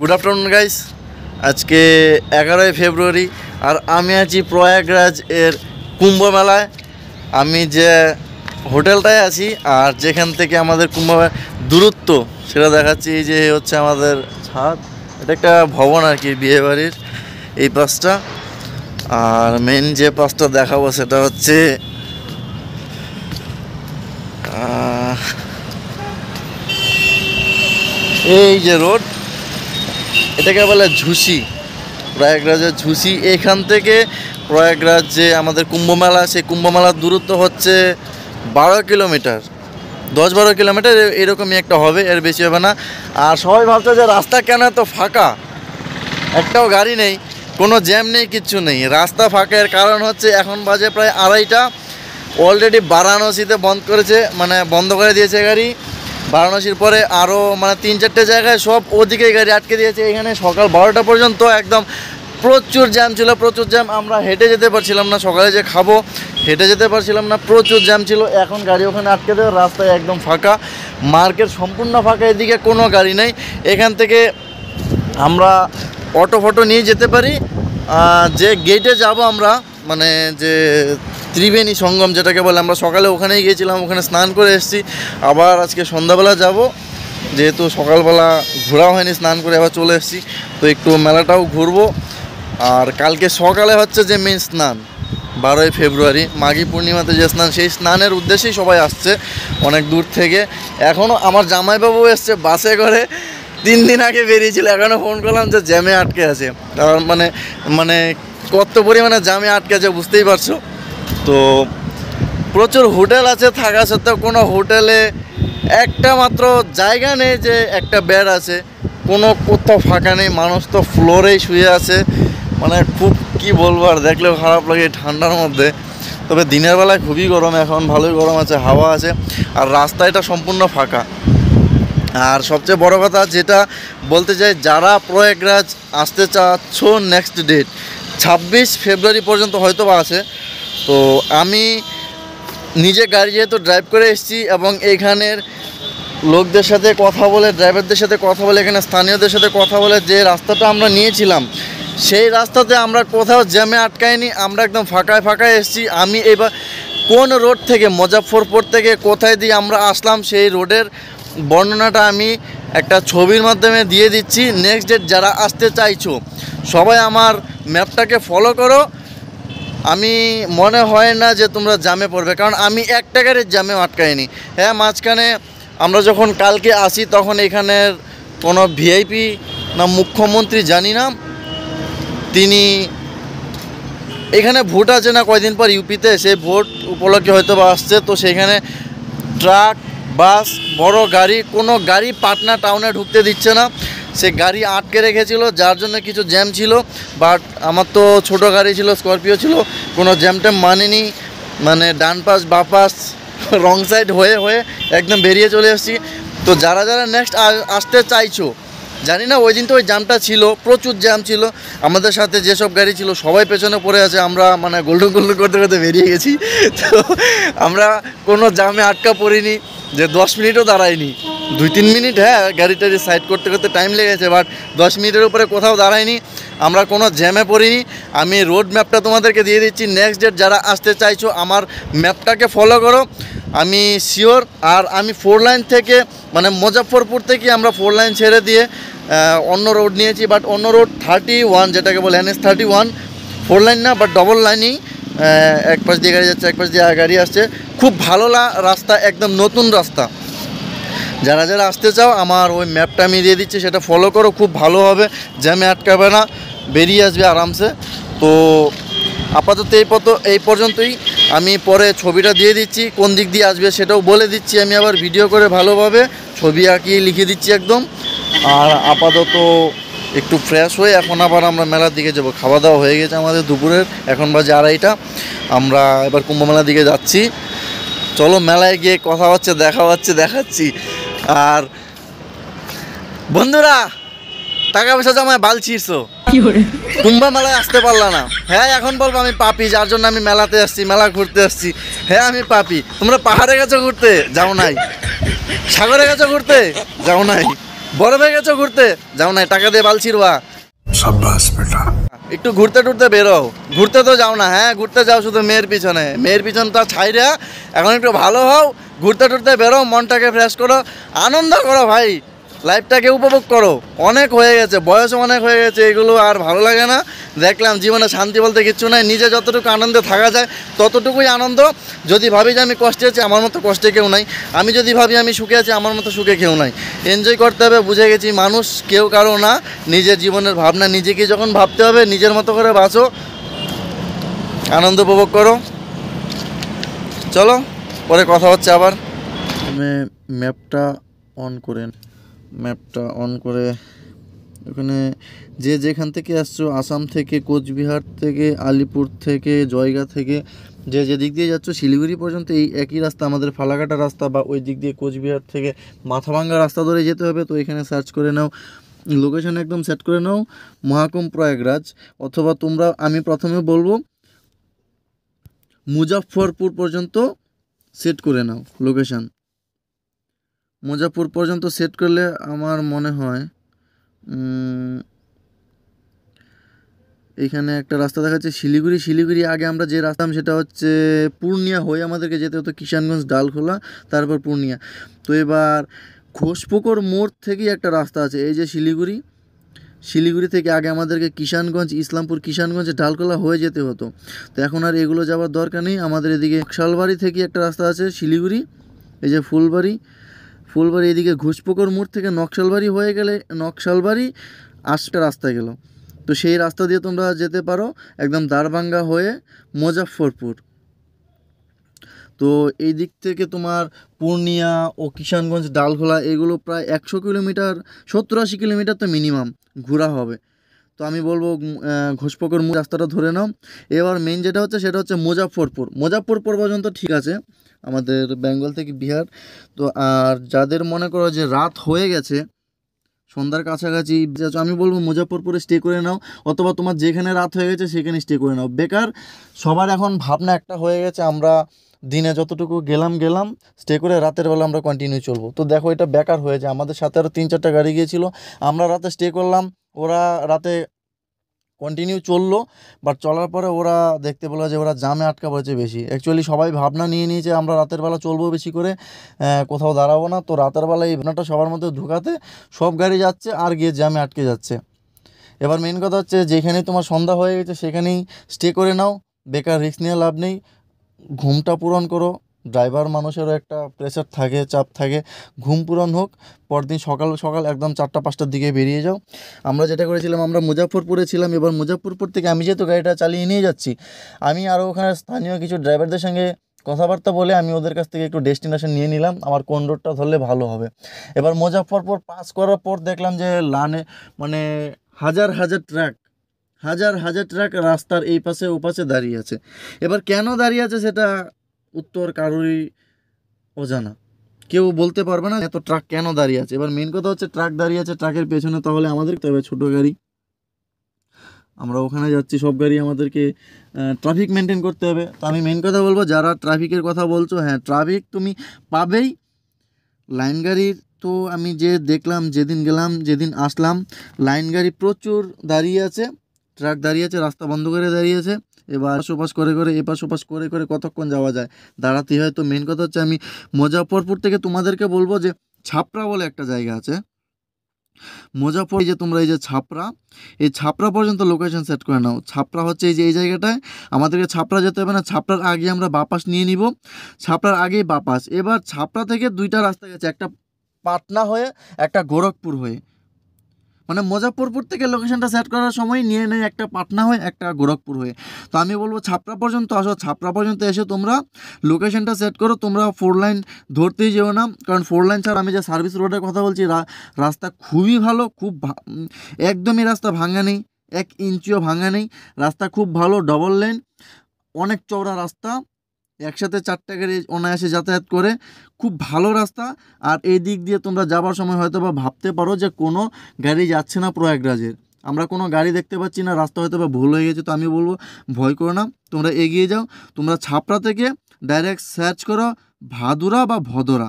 Good afternoon guys. আজকে 11ই ফেব্রুয়ারি আর আমি আছি প্রয়াগরাজ এর কুম্ভ মেলায়। আমি যে হোটেলটায় আছি আর যেখান থেকে আমাদের কুম্ভ দূরত্ব সেটা দেখাচ্ছি। এই যে হচ্ছে আমাদের ছাদ, এটা একটা ভবন আর কি, বিয়ে বাড়ির এই পাশটা। আর মেন যে পাশটা দেখাবো সেটা হচ্ছে এই যে রোড, এটাকে বলে ঝুসি, প্রয়াগরাজের ঝুসি। এখান থেকে প্রয়াগরাজ যে আমাদের কুম্ভ মেলা, সেই কুম্ভ মেলার দূরত্ব হচ্ছে 12 কিলোমিটার, 10-12 কিলোমিটার এরকমই একটা হবে, এর বেশি হবে না। আর সবাই ভাবছে যে রাস্তা কেন এত ফাঁকা, একটাও গাড়ি নেই, কোনো জ্যাম নেই, কিচ্ছু নেই, রাস্তা ফাঁকা। এর কারণ হচ্ছে এখন বাজে প্রায় 2:30। অলরেডি বারাণসীতে বন্ধ করে দিয়েছে গাড়ি। বারাণসীর পরে আরও 3-4টে জায়গায় সব ওদিকেই গাড়ি আটকে দিয়েছে। এখানে সকাল 12টা পর্যন্ত একদম প্রচুর জ্যাম ছিল, প্রচুর জ্যাম। আমরা হেঁটে যেতে পারছিলাম না, সকালে যে খাবো হেঁটে যেতে পারছিলাম না, প্রচুর জ্যাম ছিল। এখন গাড়ি ওখানে আটকে দেবে, রাস্তায় একদম ফাঁকা, মার্কেট সম্পূর্ণ ফাঁকা, এদিকে কোনো গাড়ি নেই। এখান থেকে আমরা অটো নিয়ে যেতে পারি। যে গেটে যাব আমরা, যে ত্রিবেণী সঙ্গম যেটাকে বলে, আমরা সকালে ওখানেই গিয়েছিলাম, ওখানে স্নান করে এসেছি। আবার আজকে সন্ধ্যাবেলা যাব, যেহেতু সকালবেলা ঘোরা হয়নি, স্নান করে আবার চলে এসেছি, তো একটু মেলাটাও ঘুরবো। আর কালকে সকালে হচ্ছে যে মেন স্নান, 12ই ফেব্রুয়ারি মাঘী পূর্ণিমাতে যে স্নান, সেই স্নানের উদ্দেশ্যেই সবাই আসছে অনেক দূর থেকে। এখনও আমার জামাইবাবু এসছে বাসে করে, 3 দিন আগে বেরিয়েছিল, এখনও ফোন করলাম যে জ্যামে আটকে আছে। তার মানে কত পরিমাণে জ্যামে আটকে আছে বুঝতেই পারছো। তো প্রচুর হোটেল আছে, থাকা সত্ত্বেও কোনো হোটেলে একটা মাত্র জায়গা নেই যে একটা বেড আছে, কোথাও ফাঁকা নেই, মানুষ তো ফ্লোরেই শুয়ে আছে। খুব কি বলবো, আর দেখলেও খারাপ লাগে ঠান্ডার মধ্যে। তবে দিনের বেলায় খুবই গরম, এখন ভালোই গরম আছে, হাওয়া আছে, আর রাস্তা এটা সম্পূর্ণ ফাঁকা। আর সবচেয়ে বড় কথা যেটা বলতে চাই, যারা প্রয়াগরাজ আসতে চাচ্ছ, নেক্সট ডেট 26 ফেব্রুয়ারি পর্যন্ত হয়তো বা আছে। তো আমি নিজে গাড়ি যেহেতু ড্রাইভ করে এসেছি এবং এইখানের লোকদের সাথে কথা বলে, ড্রাইভারদের সাথে কথা বলে, এখানে স্থানীয়দের সাথে কথা বলে যে রাস্তাটা আমরা নিয়েছিলাম, সেই রাস্তাতে আমরা কোথাও জ্যামে আটকাইনি, আমরা একদম ফাঁকায় এসেছি। আমি এবার কোন রোড থেকে, মুজাফফরপুর থেকে কোথায় দিয়ে আমরা আসলাম, সেই রোডের বর্ণনাটা আমি একটা ছবির মাধ্যমে দিয়ে দিচ্ছি। নেক্সট ডেট যারা আসতে চাইছো সবাই আমার ম্যাপটাকে ফলো করো। আমি মনে হয় না যে তোমরা জ্যামে পড়বে, কারণ আমি একটা গাড়ির জ্যামেও আটকাইনি। হ্যাঁ, মাঝখানে আমরা যখন কালকে আসি তখন এখানের কোনো ভিআইপি না মুখ্যমন্ত্রী জানি না, তিনি এখানে ভোট আছে না কয়দিন পর ইউপিতে, সেই ভোট উপলক্ষে হয়তো বা আসছে। তো সেখানে ট্রাক, বাস, বড় গাড়ি, কোনো গাড়ি পাটনা টাউনে ঢুকতে দিচ্ছে না, সে গাড়ি আটকে রেখেছিল, যার জন্য কিছু জ্যাম ছিল। বাট আমার তো ছোটো গাড়ি ছিল, স্করপিও ছিল, কোনো জ্যাম ট্যাম মানেনি, ডান পাশ বা পাশ রং সাইড হয়ে একদম বেরিয়ে চলে এসেছি। তো যারা নেক্সট আসতে চাইছো, জানি না ওই দিন তো ওই জ্যামটা ছিল, প্রচুর জ্যাম ছিল, আমাদের সাথে যেসব গাড়ি ছিল সবাই পেছনে পড়ে আছে, আমরা গোল্ডন করতে বেরিয়ে গেছি। তো আমরা কোনো জ্যামে আটকা পড়িনি, যে 10 মিনিটও দাঁড়ায়নি, 2-3 মিনিট, হ্যাঁ গাড়িটারি সাইড করতে টাইম লেগেছে, বাট 10 মিনিটের উপরে কোথাও দাঁড়ায়নি, আমরা কোনো জ্যামে পড়িনি। আমি রোড ম্যাপটা তোমাদেরকে দিয়ে দিচ্ছি। নেক্সট ডেট যারা আসতে চাইছো আমার ম্যাপটাকে ফলো করো, আমি শিওর। আর আমি 4 লাইন থেকে মুজাফফরপুর থেকে আমরা 4 লাইন ছেড়ে দিয়ে অন্য রোড নিয়েছি, বাট অন্য রোড 31 যেটাকে বলে NH 31, 4 লাইন না বাট ডবল লাইনই, এক পাশ দিয়ে গাড়ি যাচ্ছে, এক পাশ দিয়ে গাড়ি আসছে, খুব ভালো রাস্তা, একদম নতুন রাস্তা। যারা আসতে চাও আমার ওই ম্যাপটা আমি দিয়ে দিচ্ছি, সেটা ফলো করো, খুব ভালো হবে, জ্যামে আটকাবে না, বেরিয়ে আসবে আরামসে। তো আপাতত এই পর্যন্তই। আমি পরে ছবিটা দিয়ে দিচ্ছি, কোন দিক দিয়ে আসবে সেটাও বলে দিচ্ছি, আমি আবার ভিডিও করে ভালোভাবে ছবি আঁকিয়ে লিখে দিচ্ছি একদম। আর আপাতত একটু ফ্রেশ হয়ে এখন আবার আমরা মেলার দিকে যাব। খাওয়া দাওয়া হয়ে গেছে আমাদের দুপুরের, এখন বাজে 2:30, আমরা এবার কুম্ভ মেলার দিকে যাচ্ছি। চলো মেলায় গিয়ে কথা হচ্ছে, দেখাচ্ছি। আর বন্ধুরা, টাকা পয়সা জমায় বাল ছিঁড়ছো, কুম্ভ মেলায় আসতে পারলা না, হ্যাঁ এখন বলবো আমি পাপি, যার জন্য আমি মেলাতে আসছি, মেলা ঘুরতে আসছি। হ্যাঁ আমি পাপি। তোমরা পাহাড়ে গেছো ঘুরতে, যাও নাই? সাগরে গেছো ঘুরতে, যাও নাই? বড় হয়ে গেছো, ঘুরতে যাও না, টাকা দিয়ে বালছিরবা। शाबाश बेटा। একটু ঘুরতে টুরতে বেরো। ঘুরতে তো যাও না, হ্যাঁ ঘুরতে যাও শুধু মেয়ের পিছনে, মেয়ের পিছনটা ছাইরা এখন একটু ভালো হও, ঘুরতে টুরতে বেরো, মনটাকে ফ্রেশ করো, আনন্দ করো ভাই, লাইফটাকে উপভোগ করো। অনেক হয়ে গেছে, বয়স অনেক হয়ে গেছে, এগুলো আর ভালো লাগে না। দেখলাম জীবনে শান্তি বলতে কিচ্ছু নাই, নিজে যতটুকু আনন্দে থাকা যায় ততটুকুই আনন্দ। যদি ভাবি যে আমি কষ্টে আছি, আমার মতো কষ্টে কেউ নাই। আমি যদি ভাবি আমি সুখে আছি, আমার মতো সুখে কেউ নাই। এনজয় করতে হবে, বুঝে গেছি মানুষ কেউ কারো না। নিজের জীবনের ভাবনা নিজেকে যখন ভাবতে হবে, নিজের মতো করে বাঁচো, আনন্দ উপভোগ করো। চলো পরে কথা হচ্ছে আবার। ম্যাপটা অন করেন, ম্যাপটা অন করে ওখানে যে যেখান থেকে আসছো, আসাম থেকে, কোচবিহার থেকে, আলিপুর থেকে, জয়গা থেকে, যে যে দিক দিয়ে যাচ্ছ শিলিগুড়ি পর্যন্ত এই একই রাস্তা, আমাদের ফালাকাটা রাস্তা, বা ওই দিক দিয়ে কোচবিহার থেকে মাথাভাঙ্গা রাস্তা ধরে যেতে হবে। তো এখানে সার্চ করে নাও, লোকেশন একদম সেট করে নাও মহাকুম্ভ প্রয়াগরাজ, অথবা তোমরা, আমি প্রথমে বলবো মুজাফফরপুর পর্যন্ত সেট করে নাও লোকেশান। মুজাফফর পর্যন্ত সেট করলে আমার মনে হয় এখানে একটা রাস্তা দেখাচ্ছে শিলিগুড়ি আগে আমরা যে রাস্তা, সেটা হচ্ছে পূর্ণিয়া হয়ে আমাদেরকে যেতে হতো কিষানগঞ্জ, ডালখোলা, তারপর পূর্ণিয়া। তো এবার ঘোষপুকুর মোড় থেকেই একটা রাস্তা আছে, এই যে শিলিগুড়ি থেকে আগে আমাদেরকে কিষানগঞ্জ, ইসলামপুর, কিষানগঞ্জ, ডালখোলা হয়ে যেতে হতো। তো এখন আর এগুলো যাওয়ার দরকার নেই। আমাদের এদিকে নকশালবাড়ি থেকে একটা রাস্তা আছে শিলিগুড়ি, এই যে ফুলবাড়ি এদিকে ঘোষপুকুর মোড় থেকে নকশালবাড়ি হয়ে গেলে নকশালবাড়ি আসটা রাস্তা গেল। তো সেই রাস্তা দিয়ে তোমরা যেতে পারো একদম দারভাঙ্গা হয়ে মুজাফফরপুর। তো এই দিক থেকে তোমার পূর্ণিয়া ও কিষানগঞ্জ, ডালখোলা এগুলো প্রায় 100 কিলোমিটার, 70-80 কিলোমিটার তো মিনিমাম ঘোরা হবে। তো আমি বলবো ঘোষপুকুর মোড় রাস্তাটা ধরে নাও। এবার মেন যেটা হচ্ছে সেটা হচ্ছে মুজাফফরপুর পর্যন্ত ঠিক আছে, আমাদের বেঙ্গল থেকে বিহার। তো আর যাদের মনে করো যে রাত হয়ে গেছে, সন্ধ্যার কাছাকাছি, আমি বলবো মুজাফফরপুরে স্টে করে নাও, অথবা তোমার যেখানে রাত হয়ে গেছে সেখানে স্টে করে নাও। বেকার সবার এখন ভাবনা একটা হয়ে গেছে, আমরা দিনে যতটুকু গেলাম স্টে করে, রাতের বেলা আমরা কন্টিনিউ চলবো। তো দেখো এটা বেকার হয়েছে। আমাদের সাথে আরও 3-4টা গাড়ি গিয়েছিলো, আমরা রাতে স্টে করলাম, ওরা রাতে কন্টিনিউ চললো, বাট চলার পরে ওরা দেখতে পেলো যে ওরা জামে আটকা পড়েছে বেশি। অ্যাকচুয়ালি সবাই ভাবনা নিয়ে নিয়েছে আমরা রাতের বেলা চলবো বেশি করে, কোথাও দাঁড়াবো না। তো রাতের বেলা এই ভাবনাটা সবার মধ্যে ঢুকাতে সব গাড়ি যাচ্ছে আর গিয়ে জামে আটকে যাচ্ছে। এবার মেন কথা হচ্ছে যেখানে তোমার সন্ধ্যা হয়ে গেছে সেখানেই স্টে করে নাও, বেকার রিস্ক নিয়ে লাভ নেই, ঘুমটা পূরণ করো। ড্রাইভার মানুষেরও একটা প্রেশার থাকে, চাপ থাকে, ঘুম পূরণ হোক। পরদিন সকাল সকাল একদম 4টা-5টার দিকে বেরিয়ে যাও। আমরা যেটা করেছিলাম, আমরা মুজাফফরপুরে ছিলাম, এবার মুজাফফরপুর থেকে আমি যেহেতু গাড়িটা চালিয়ে নিয়ে যাচ্ছি, আমি আরও ওখানে স্থানীয় কিছু ড্রাইভারদের সঙ্গে কথাবার্তা বলে আমি ওদের কাছ থেকে একটু ডেস্টিনেশন নিয়ে নিলাম, আমার কোন রোডটা ধরলে ভালো হবে। এবার মুজাফফরপুর পাস করার পর দেখলাম যে লানে মানে হাজার হাজার ট্রাক রাস্তার এই পাশে ও পাশে দাঁড়িয়ে আছে। এবার কেন দাঁড়িয়ে আছে সেটা উত্তর কারোরই অজানা, কেউ বলতে পারবে না এত ট্রাক কেন দাঁড়িয়ে আছে। এবার মেন কথা হচ্ছে ট্রাক দাঁড়িয়ে আছে ট্রাকের পেছনে, তাহলে আমাদের তবে ছোটো গাড়ি, আমরা ওখানে যাচ্ছি, সব গাড়ি আমাদেরকে ট্রাফিক মেনটেন করতে হবে। তো আমি মেন কথা বলবো, যারা ট্রাফিকের কথা বলছো, হ্যাঁ ট্রাফিক তুমি পাবেই। লাইন গাড়ির তো আমি যে দেখলাম, যেদিন গেলাম যেদিন আসলাম, লাইন গাড়ি প্রচুর দাঁড়িয়ে আছে, ট্রাক দাঁড়িয়ে আছে, রাস্তা বন্ধ করে দাঁড়িয়ে আছে। এবার ওপাশ করে এপাশ ওপাশ করে কতক্ষণ যাওয়া যায়, দাঁড়াতেই হয়। তো মেন কথা হচ্ছে আমি মুজাফফরপুর থেকে তোমাদেরকে বলবো যে ছাপড়া বলে একটা জায়গা আছে মুজাফফর, এই যে তোমরা এই যে এই ছাপড়া পর্যন্ত লোকেশন সেট করে নাও। ছাপড়া হচ্ছে এই যে এই জায়গাটায়, আমাদেরকে ছাপড়া যেতে হবে না, ছাপড়ার আগে আমরা বাপাস নিয়ে নিব, ছাপড়ার আগেই বাপাস। এবার ছাপড়া থেকে 2টা রাস্তা গেছে, একটা পাটনা হয়ে, একটা গোরখপুর হয়ে, মানে মুজাফফরপুর থেকে লোকেশনটা সেট করার সময় নিয়ে নেয় একটা পাটনা হয়ে, একটা গোরখপুর হয়ে। তো আমি বলবো ছাপড়া পর্যন্ত আসো, ছাপড়া পর্যন্ত এসে তোমরা লোকেশনটা সেট করো। তোমরা 4 লাইন ধরতেই যেও না, কারণ 4 লাইন ছাড়া, আমি যে সার্ভিস রোডের কথা বলছি, রাস্তা খুবই ভালো, একদমই রাস্তা ভাঙা নেই, 1 ইঞ্চিও ভাঙা নেই, রাস্তা খুব ভালো, ডবল লেন, অনেক চওড়া রাস্তা, একসাথে 4টা গাড়ি অনায়াসে যাতায়াত করে, খুব ভালো রাস্তা। আর এই দিক দিয়ে তোমরা যাবার সময় হয়তো বা ভাবতে পারো যে কোনো গাড়ি যাচ্ছে না প্রয়াগরাজের, আমরা কোনো গাড়ি দেখতে পাচ্ছি না, রাস্তা হয়তো বা ভুল হয়ে গেছে। তো আমি বলবো ভয় করো না, তোমরা এগিয়ে যাও। তোমরা ছাপড়া থেকে ডাইরেক্ট সার্চ করো ভাদুরা বা ভদরা,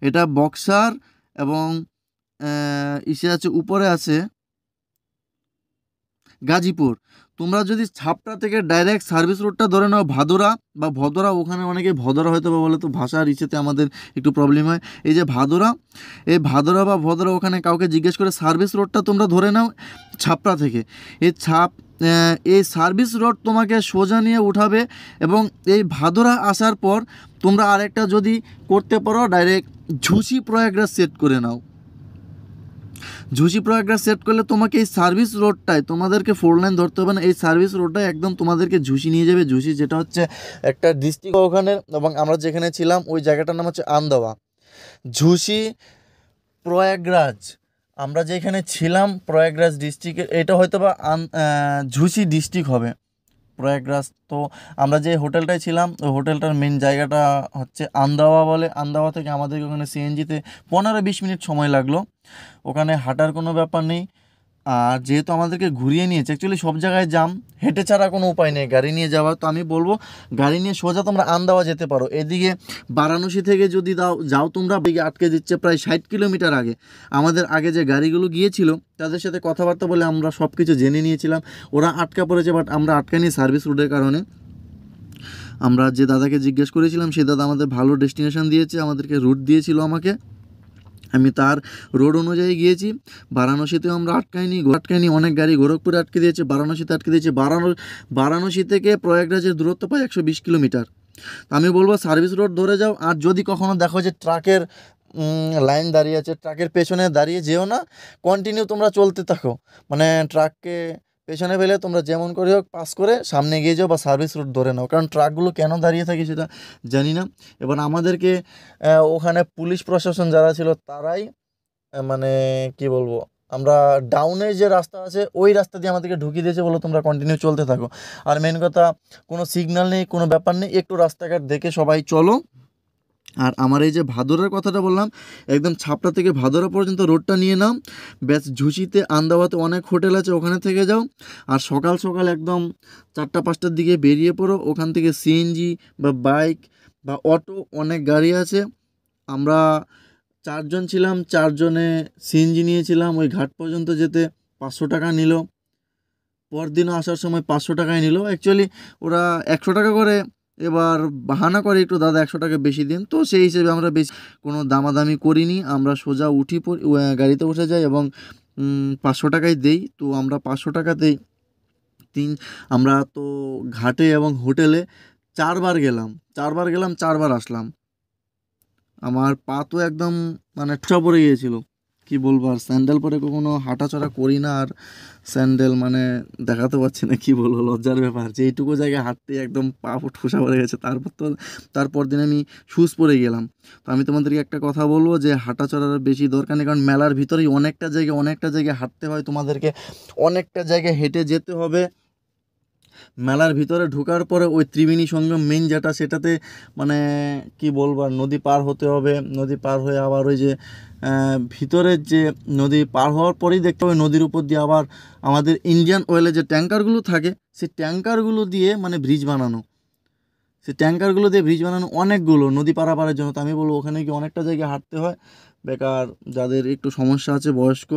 এটা বক্সার এবং ইসে আছে, উপরে আছে গাজীপুর। তোমরা যদি ছাপড়া থেকে ডাইরেক্ট সার্ভিস রোডটা ধরে নাও ভাদোরা বা ভদরা, ওখানে অনেকে ভদরা হয়তো বা বলে, তো ভাষার ইসেতে আমাদের একটু প্রবলেম হয়। এই যে ভাদরা, এই ভাদরা বা ভদরা, ওখানে কাউকে জিজ্ঞেস করে সার্ভিস রোডটা তোমরা ধরে নাও ছাপড়া থেকে। এই সার্ভিস রোড তোমাকে সোজা নিয়ে উঠাবে, এবং এই ভাদরা আসার পর তোমরা আরেকটা যদি করতে পারো, ডাইরেক্ট ঝুসি প্রয়াগরাজ সেট করে নাও। ঝুসি প্রয়াগরাজ সেট করলে তোমাকে এই সার্ভিস রোডটায়, তোমাদেরকে 4 লাইন ধরতে হবে না, এই সার্ভিস রোডটায় একদম তোমাদেরকে ঝুসি নিয়ে যাবে। ঝুসি যেটা হচ্ছে একটা ডিস্ট্রিক্ট ওখানে, এবং আমরা যেখানে ছিলাম ওই জায়গাটার নাম হচ্ছে আন্দাওয়া। ঝুসি প্রয়াগরাজ, আমরা যেখানে ছিলাম প্রয়াগরাজ ডিস্ট্রিক্টের, এটা হয়তো বা ঝুসি ডিস্ট্রিক্ট হবে প্রয়াগরাজ। তো আমরা যে হোটেলটায় ছিলাম, ওই হোটেলটার মেন জায়গাটা হচ্ছে আন্দাওয়া বলে। আন্দাওয়া থেকে আমাদেরকে ওখানে সিএনজিতে 15-20 মিনিট সময় লাগলো। ওখানে হাঁটার কোনো ব্যাপার নেই। আর যেহেতু আমাদেরকে ঘুরিয়ে নিয়েছে, অ্যাকচুয়ালি সব জায়গায় জাম, হেঁটে ছাড়া কোনো উপায় নেই গাড়ি নিয়ে যাওয়ার। তো আমি বলবো গাড়ি নিয়ে সোজা তোমরা আন্দাওয়া যেতে পারো। এদিকে বারাণসী থেকে যদি যাও তোমরা, দিকে আটকে দিচ্ছে প্রায় 60 কিলোমিটার আগে। আমাদের আগে যে গাড়িগুলো গিয়েছিল তাদের সাথে কথাবার্তা বলে আমরা সব কিছু জেনে নিয়েছিলাম। ওরা আটকা পড়েছে, বাট আমরা আটকানি সার্ভিস রুটের কারণে। আমরা যে দাদাকে জিজ্ঞেস করেছিলাম, সেই দাদা আমাদের ভালো ডেস্টিনেশন দিয়েছে, আমাদেরকে রুট দিয়েছিল আমাকে। আমি তার রোড অনুযায়ী গিয়েছি। বারাণসীতেও আমরা আটকাইনি, অনেক গাড়ি গোরখপুরে আটকে দিয়েছে, বারাণসীতে আটকে দিয়েছে। বারাণসী থেকে প্রয়াগরাজের দূরত্ব প্রায় 120 কিলোমিটার। আমি বলবো সার্ভিস রোড ধরে যাও। আর যদি কখনো দেখো যে ট্রাকের লাইন দাঁড়িয়ে আছে, ট্রাকের পেছনে দাঁড়িয়ে যেও না, কন্টিনিউ তোমরা চলতে থাকো। মানে ট্রাককে পেছনে ফেলে তোমরা যেমন করে হোক পাস করে সামনে এগিয়ে যাও বা সার্ভিস রোড ধরে নাও। কারণ ট্রাকগুলো কেন দাঁড়িয়ে থাকে সেটা জানি না। এবার আমাদেরকে ওখানে পুলিশ প্রশাসন যারা ছিল তারাই মানে কি বলবো, আমরা ডাউনের যে রাস্তা আছে ওই রাস্তা দিয়ে আমাদেরকে ঢুকিয়ে দিয়েছে, বলো তোমরা কন্টিনিউ চলতে থাকো। আর মেন কথা, কোনো সিগন্যাল নেই, কোনো ব্যাপার নেই, একটু রাস্তাঘাট দেখে সবাই চলো। আর আমার এই যে ভাদরার কথাটা বললাম, একদম ছাপড়া থেকে ভাদরা পর্যন্ত রোডটা নিয়ে নাও। ব্যাস ঝুসিতে আন্দাওয়াতে অনেক হোটেল আছে, ওখানে থেকে যাও। আর সকাল সকাল একদম 4টা-5টার দিকে বেরিয়ে পড়ো। ওখান থেকে সিএনজি বা বাইক বা অটো, অনেক গাড়ি আছে। আমরা 4 জন ছিলাম, 4 জনে সিএনজি নিয়েছিলাম। ওই ঘাট পর্যন্ত যেতে 500 টাকা নিল। পরদিনও আসার সময় 500 টাকায় নিল। অ্যাকচুয়ালি ওরা 100 টাকা করে এবার বাহানা করে একটু, দাদা 100 টাকা বেশি দিন। তো সেই হিসেবে আমরা বেশি কোনো দামাদামি করিনি, আমরা সোজা গাড়িতে উঠে যাই এবং 500 টাকাই দেই। তো আমরা 500 টাকাতেই আমরা তো ঘাটে এবং হোটেলে 4বার গেলাম, 4বার আসলাম। আমার পা তো একদম মানে ঠুসা পড়ে গিয়েছিল, কি বলবো। আর স্যান্ডেল পরে কখনো হাঁটাচলা করি না, আর স্যান্ডেল মানে দেখাতে পারছি না, কি বলবো, লজ্জার ব্যাপার যে এইটুকু জায়গায় হাঁটতে একদম পা ঠুসা পড়ে গেছে। তারপর দিন আমি শুজ পরে গেলাম। তো আমি তোমাদেরকে একটা কথা বলবো যে হাঁটাচলার বেশি দরকার নেই, কারণ মেলার ভিতরেই অনেকটা জায়গায় হাঁটতে হয়, তোমাদেরকে অনেকটা জায়গায় হেঁটে যেতে হবে। মেলার ভিতরে ঢোকার পরে ওই ত্রিবেণী সঙ্গম মেন যেটা, সেটাতে মানে কি বলবো, আর নদী পার হতে হবে। নদী পার হয়ে আবার ওই যে ভিতরের যে নদী পার হওয়ার পরেই দেখতে হবে নদীর উপর দিয়ে আবার আমাদের ইন্ডিয়ান অয়েলের যে ট্যাঙ্কারগুলো থাকে, সেই ট্যাঙ্কারগুলো দিয়ে মানে ব্রিজ বানানো, অনেকগুলো নদী পারাপারের জন্য। তো আমি বলবো ওখানে কি অনেকটা জায়গায় হাঁটতে হয়। বেকার যাদের একটু সমস্যা আছে, বয়স্ক,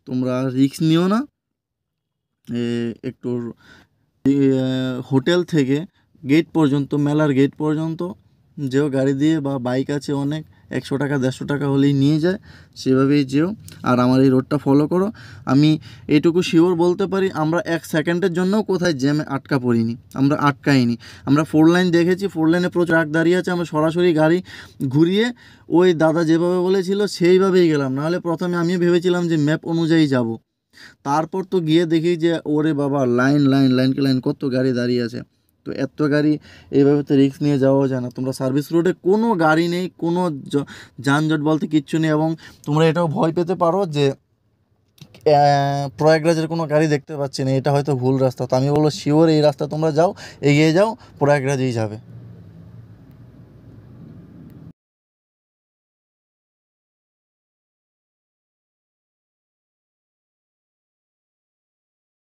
তোমরা রিস্ক নিও না। একটু হোটেল থেকে গেট পর্যন্ত, মেলার গেট পর্যন্ত যেও গাড়ি দিয়ে, বা বাইক আছে অনেক, 100 টাকা 150 টাকা হলেই নিয়ে যায়, সেভাবেই যেও। আর আমার এই রোডটা ফলো করো। আমি এইটুকু শিওর বলতে পারি, আমরা 1 সেকেন্ডের জন্যও কোথায় জ্যামে আটকাইনি। আমরা 4 লাইন দেখেছি, 4 লাইনে প্রচুর ট্রাক দাঁড়িয়ে আছে, আমরা সরাসরি গাড়ি ঘুরিয়ে ওই দাদা যেভাবে বলেছিল সেইভাবেই গেলাম। নাহলে প্রথমে আমি ভেবেছিলাম যে ম্যাপ অনুযায়ী যাব, তারপর তো গিয়ে দেখি যে ওরে বাবা, লাইন কত গাড়ি দাঁড়িয়ে আছে। তো এত গাড়ি এইভাবে তো রিস্ক নিয়ে যাওয়া যায় না। তোমরা সার্ভিস রোডে কোনো গাড়ি নেই, কোনো যানজট বলতে কিচ্ছু নেই। এবং তোমরা এটাও ভয় পেতে পারো যে প্রয়াগরাজের কোনো গাড়ি দেখতে পাচ্ছি না, এটা হয়তো ভুল রাস্তা। তো আমি বলবো শিওর এই রাস্তা তোমরা যাও, এগিয়ে যাও, প্রয়াগরাজেই যাবে।